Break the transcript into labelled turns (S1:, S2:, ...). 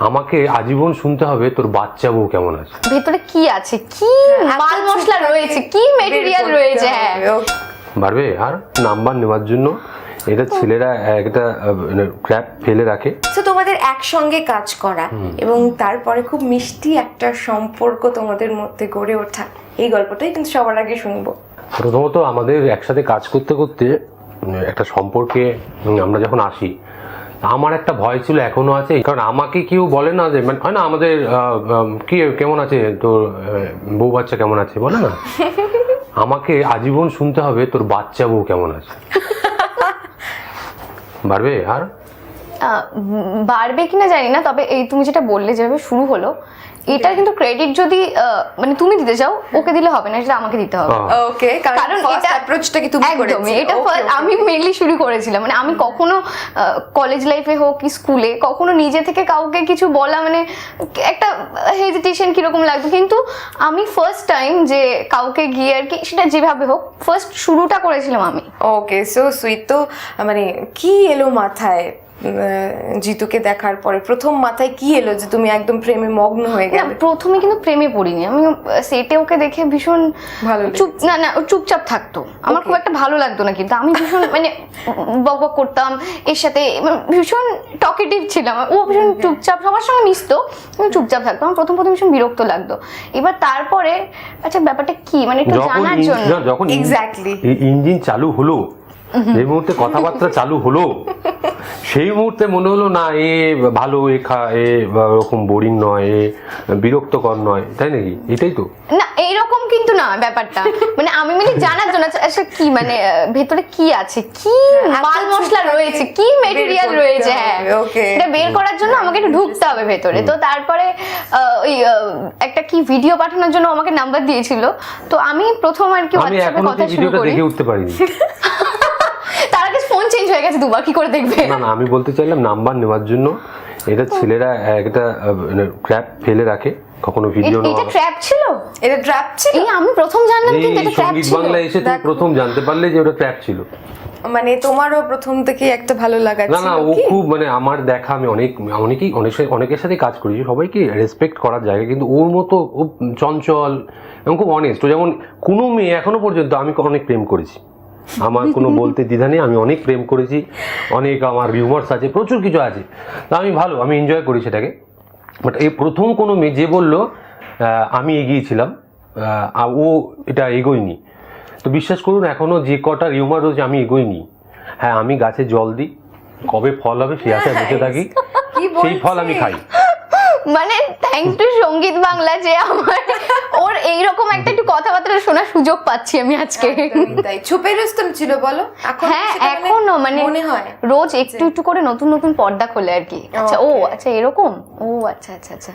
S1: আমাকে আজীবন শুনতে হবে তোর বাচ্চা বউ কেমন আছে,
S2: ভেতরে কি আছে, কি মাল মশলা রয়েছে, কি মেটেরিয়াল রয়েছে। হ্যাঁ
S1: পারবে। আর নাম্বার নেওয়ার জন্য এটা ছেলেরা একটা ট্র্যাপ ফেলে রাখে।
S3: তো তোমাদের একসঙ্গে কাজ করা এবং তারপরে খুব মিষ্টি একটা সম্পর্ক তোমাদের মধ্যে গড়ে ওঠা, এই গল্পটাই কিন্তু সবার আগে শুনবো।
S1: প্রথমত আমাদের একসাথে কাজ করতে করতে একটা সম্পর্কে আমরা যখন আসি, আমার একটা ভয় ছিল, এখনো আছে। কারণ আমাকে কেউ বলে না যে মানে হয় না আমাদের কি কেমন আছে তোর বউ বাচ্চা কেমন আছে, বলে না। আমাকে আজীবন শুনতে হবে তোর বাচ্চা বউ কেমন আছে। পারবে। আর
S2: বাড়বে কিনা জানি না, তবে এই তুমি যেটা বললে যেভাবে শুরু হলো, এটা কিন্তু ক্রেডিট যদি মানে তুমি দিতে চাও ওকে দিলে হবে না, এটা আমাকে দিতে হবে।
S3: ওকে, কারণ এটা অ্যাপ্রোচটা কি তুমি
S2: একদমই এটা আমি মেইনলি শুরু করেছিলাম। মানে আমি কখনো কলেজ লাইফে হোক কি স্কুলে কখনো নিজে থেকে কাউকে কিছু বলা মানে একটা হেজিটেশন কিরকম লাগতো, কিন্তু আমি ফার্স্ট টাইম যে কাউকে গিয়ে আর কি সেটা যেভাবে হোক ফার্স্ট শুরুটা করেছিলাম আমি।
S3: ওকে, সো সুইট। তো মানে কি এলো মাথায় জিতুকে দেখার পরে? প্রথম মাথায় কি এলো যে তুমি একদম প্রেমে মগ্ন হয়ে গেলে?
S2: প্রথমে কিন্তু প্রেমে পড়িনি আমি, সেটে ওকে দেখে ভীষণ
S3: ভালো
S2: চুপচাপ থাকতো, আমার খুব একটা ভালো লাগতো না, কিন্তু আমি ভীষণ মানে বক বক করতাম এর সাথে, ভীষণ টকেটিভ ছিলাম। ও ভীষণ চুপচাপ, সবার সঙ্গে মিশতো, আমি চুপচাপ থাকতো। আমার প্রথম ভীষণ বিরক্ত লাগতো। এবার তারপরে আচ্ছা ব্যাপারটা কি মানে একটু জানার জন্য
S1: যখন
S3: এক্স্যাক্টলি
S1: ইঞ্জিন চালু হলো, এই মুহূর্তে কথাবার্তা চালু হলো, সেই মুহূর্তে মনে হলো না এ ভালো, এ ওরকম বোরিং নয়, এ বিরক্তকর নয়, তাই নাকি? এটাই তো
S2: না, এইরকম কিন্তু না ব্যাপারটা। মানে আমি মানে জানার জন্য আচ্ছা কি মানে ভেতরে কি আছে, কি মাল মশলা রয়েছে, কি মেটেরিয়াল রয়েছে, হ্যাঁ এটা বের করার জন্য আমাকে একটু ঢুকতে হবে ভেতরে। তো তারপরে ওই একটা কি ভিডিও পাঠানোর জন্য আমাকে নাম্বার দিয়েছিল, তো আমি প্রথম আর কি হোয়াটসঅ্যাপে কথা শুরু করি।
S1: দেখে উঠতে পারিনি।
S2: তার আগে ফোন চেঞ্জ হয়ে গেছে দুবার, কি করে দেখবে?
S1: না না, আমি বলতে চাইলাম নাম্বার নেওয়ার জন্য এটা ছেলেরা একটা ট্র্যাপ ফেলে রাখে, কখনো ভিডিও না।
S2: এটা ট্র্যাপ ছিল?
S3: এটা ট্র্যাপ ছিল?
S2: এই আমি প্রথম জানলাম কিন্তু এটা ট্র্যাপ ছিল।
S1: বাংলা এসে তুমি প্রথম জানতে পারলে যে ওটা ট্র্যাপ ছিল।
S3: মানে তোমারও প্রথম থেকে একটা ভালো লাগা ছিল?
S1: না না, ও খুব মানে আমার দেখা, আমি অনেকের সাথে কাজ করেছি, সবাইকে রেসপেক্ট করার জায়গা, কিন্তু ওর মতো খুব চঞ্চল এবং খুব অনেস্ট। যেমন কোনো মেয়ে এখনো পর্যন্ত, আমি অনেক প্রেম করেছি, আমার কোনো বলতে দ্বিধা নেই, আমি অনেক প্রেম করেছি, অনেক আমার রিউমার্স আছে, প্রচুর কিছু আছে, তা আমি এনজয় করি সেটাকে। বাট এই প্রথম কোনো মেয়ে যে বললো আমি এগিয়েছিলাম, ও এটা এগোয়নি, তো বিশ্বাস করুন এখনো যে কটা রিউমার রয়েছে আমি এগোইনি। হ্যাঁ, আমি গাছে জল দিই, কবে ফল হবে সেই আশায় বসে থাকি, সেই ফল আমি খাই।
S2: মানে থ্যাঙ্কস টু সঙ্গীত বাংলা যে আমার ওর এইরকম একটা একটু কথাবার্তা শোনার সুযোগ পাচ্ছি আমি আজকে।
S3: তাই চুপে রুস্তম ছিল বলো?
S2: হ্যাঁ এখনো মানে
S3: মনে হয়
S2: রোজ একটু একটু করে নতুন নতুন পর্দা খোলে আর কি। আচ্ছা ও আচ্ছা এরকম, ও আচ্ছা আচ্ছা আচ্ছা।